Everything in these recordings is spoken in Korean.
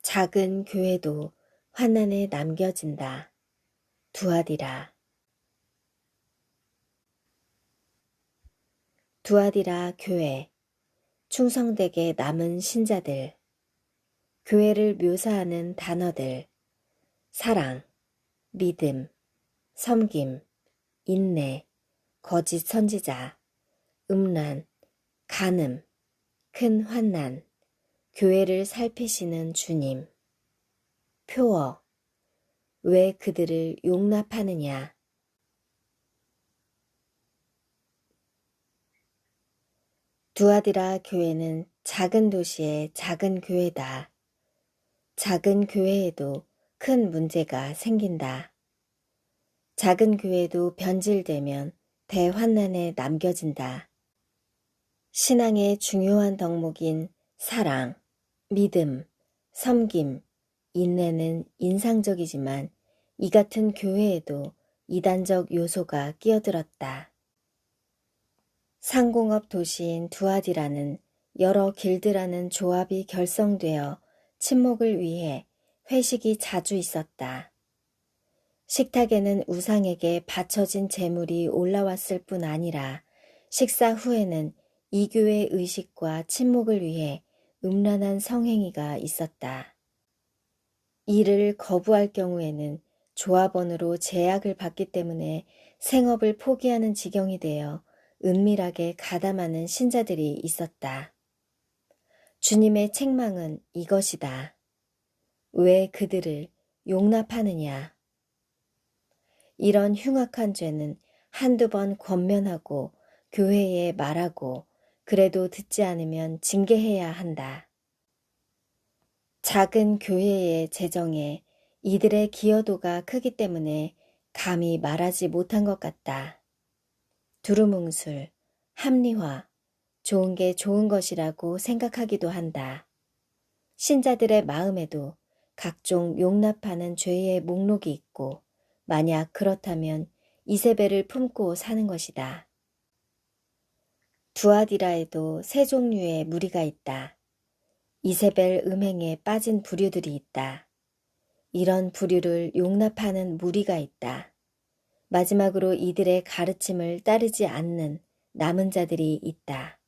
작은 교회도 환난에 남겨진다. 두아디라. 두아디라 교회, 충성되게 남은 신자들, 교회를 묘사하는 단어들, 사랑, 믿음, 섬김, 인내, 거짓 선지자, 음란, 간음, 큰 환난, 교회를 살피시는 주님. 표어, 왜 그들을 용납하느냐. 두아디라 교회는 작은 도시의 작은 교회다. 작은 교회에도 큰 문제가 생긴다. 작은 교회도 변질되면 대환난에 남겨진다. 신앙의 중요한 덕목인 사랑, 믿음, 섬김, 인내는 인상적이지만 이 같은 교회에도 이단적 요소가 끼어들었다. 상공업 도시인 두아디라는 여러 길드라는 조합이 결성되어 친목을 위해 회식이 자주 있었다. 식탁에는 우상에게 바쳐진 제물이 올라왔을 뿐 아니라 식사 후에는 이 교회 의식과 친목을 위해 음란한 성행위가 있었다. 이를 거부할 경우에는 조합원으로 제약을 받기 때문에 생업을 포기하는 지경이 되어 은밀하게 가담하는 신자들이 있었다. 주님의 책망은 이것이다. 왜 그들을 용납하느냐. 이런 흉악한 죄는 한두 번 권면하고 교회에 말하고 그래도 듣지 않으면 징계해야 한다. 작은 교회의 재정에 이들의 기여도가 크기 때문에 감히 말하지 못한 것 같다. 두루뭉술, 합리화, 좋은 게 좋은 것이라고 생각하기도 한다. 신자들의 마음에도 각종 용납하는 죄의 목록이 있고 만약 그렇다면 이세벨을 품고 사는 것이다. 두아디라에도 세 종류의 무리가 있다. 이세벨 음행에 빠진 부류들이 있다. 이런 부류를 용납하는 무리가 있다. 마지막으로 이들의 가르침을 따르지 않는 남은 자들이 있다.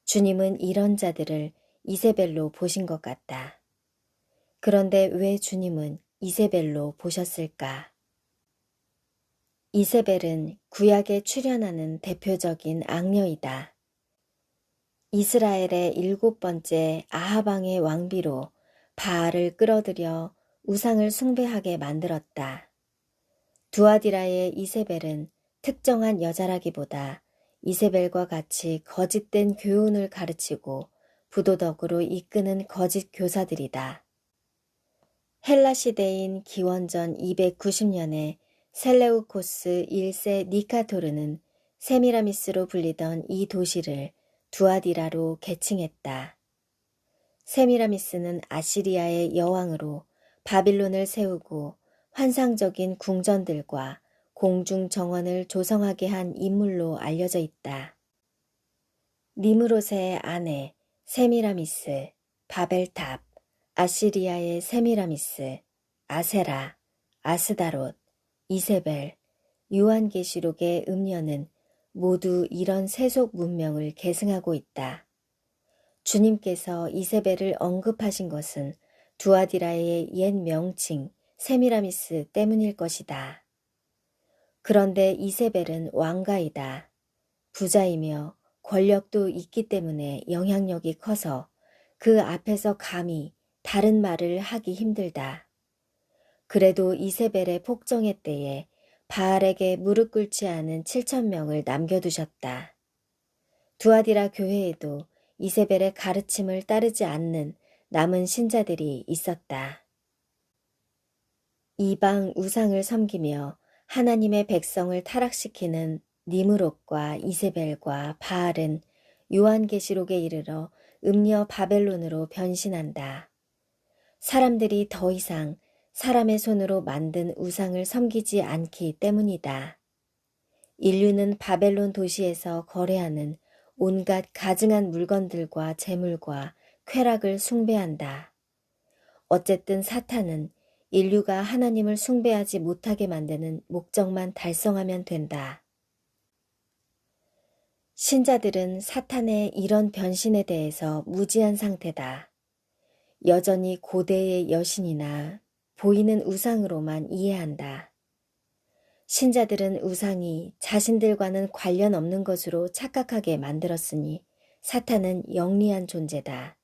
주님은 이런 자들을 이세벨로 보신 것 같다. 그런데 왜 주님은 이세벨로 보셨을까? 이세벨은 구약에 출현하는 대표적인 악녀이다. 이스라엘의 7번째 아하방의 왕비로 바알을 끌어들여 우상을 숭배하게 만들었다. 두아디라의 이세벨은 특정한 여자라기보다 이세벨과 같이 거짓된 교훈을 가르치고 부도덕으로 이끄는 거짓 교사들이다. 헬라 시대인 기원전 290년에 셀레우코스 1세 니카토르는 세미라미스로 불리던 이 도시를 두아디라로 개칭했다. 세미라미스는 아시리아의 여왕으로 바빌론을 세우고 환상적인 궁전들과 공중 정원을 조성하게 한 인물로 알려져 있다. 니므롯의 아내 세미라미스, 바벨탑, 아시리아의 세미라미스, 아세라, 아스다롯, 이세벨, 요한계시록의 음녀는 모두 이런 세속 문명을 계승하고 있다. 주님께서 이세벨을 언급하신 것은 두아디라의 옛 명칭 세미라미스 때문일 것이다. 그런데 이세벨은 왕가이다. 부자이며 권력도 있기 때문에 영향력이 커서 그 앞에서 감히 다른 말을 하기 힘들다. 그래도 이세벨의 폭정의 때에 바알에게 무릎 꿇지 않은 7,000명을 남겨두셨다. 두아디라 교회에도 이세벨의 가르침을 따르지 않는 남은 신자들이 있었다. 이방 우상을 섬기며 하나님의 백성을 타락시키는 니므롯과 이세벨과 바알은 요한계시록에 이르러 음녀 바벨론으로 변신한다. 사람들이 더 이상 사람의 손으로 만든 우상을 섬기지 않기 때문이다. 인류는 바벨론 도시에서 거래하는 온갖 가증한 물건들과 재물과 쾌락을 숭배한다. 어쨌든 사탄은 인류가 하나님을 숭배하지 못하게 만드는 목적만 달성하면 된다. 신자들은 사탄의 이런 변신에 대해서 무지한 상태다. 여전히 고대의 여신이나 보이는 우상으로만 이해한다. 신자들은 우상이 자신들과는 관련 없는 것으로 착각하게 만들었으니 사탄은 영리한 존재다.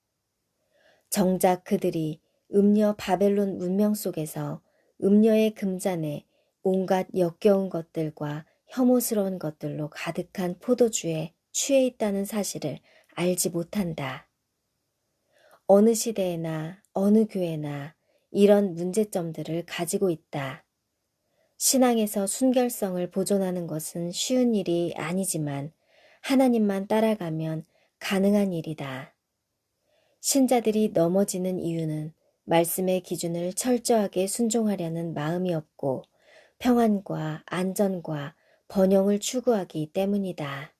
정작 그들이 음녀 바벨론 문명 속에서 음녀의 금잔에 온갖 역겨운 것들과 혐오스러운 것들로 가득한 포도주에 취해 있다는 사실을 알지 못한다. 어느 시대에나 어느 교회나 이런 문제점들을 가지고 있다. 신앙에서 순결성을 보존하는 것은 쉬운 일이 아니지만 하나님만 따라가면 가능한 일이다. 신자들이 넘어지는 이유는 말씀의 기준을 철저하게 순종하려는 마음이 없고 평안과 안전과 번영을 추구하기 때문이다.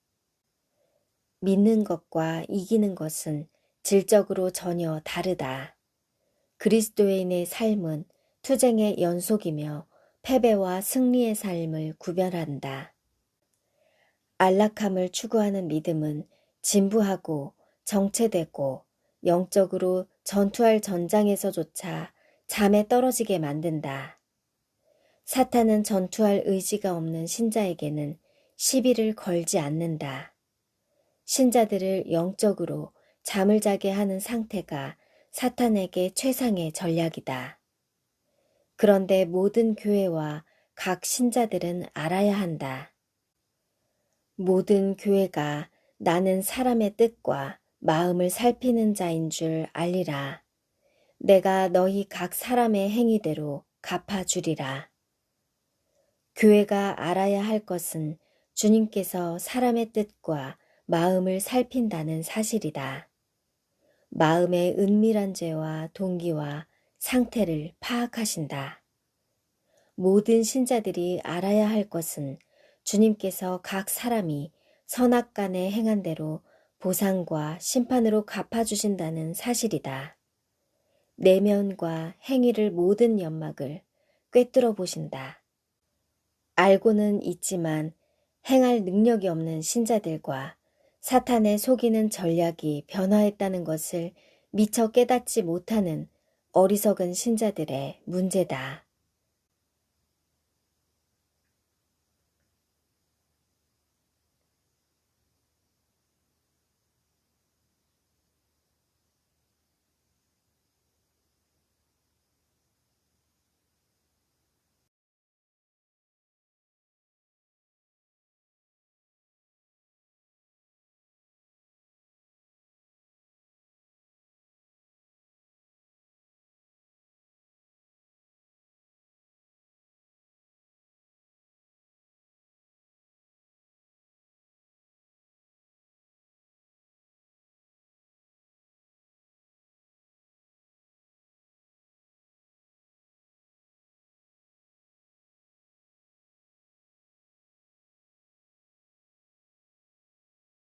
믿는 것과 이기는 것은 질적으로 전혀 다르다. 그리스도인의 삶은 투쟁의 연속이며 패배와 승리의 삶을 구별한다. 안락함을 추구하는 믿음은 진부하고 정체되고 영적으로 전투할 전장에서조차 잠에 떨어지게 만든다. 사탄은 전투할 의지가 없는 신자에게는 시비를 걸지 않는다. 신자들을 영적으로 잠을 자게 하는 상태가 사탄에게 최상의 전략이다. 그런데 모든 교회와 각 신자들은 알아야 한다. 모든 교회가 나는 사람의 뜻과 마음을 살피는 자인 줄 알리라. 내가 너희 각 사람의 행위대로 갚아주리라. 교회가 알아야 할 것은 주님께서 사람의 뜻과 마음을 살핀다는 사실이다. 마음의 은밀한 죄와 동기와 상태를 파악하신다. 모든 신자들이 알아야 할 것은 주님께서 각 사람이 선악간에 행한 대로 보상과 심판으로 갚아주신다는 사실이다. 내면과 행위를 모든 연막을 꿰뚫어 보신다. 알고는 있지만 행할 능력이 없는 신자들과 사탄의 속이는 전략이 변화했다는 것을 미처 깨닫지 못하는 어리석은 신자들의 문제다.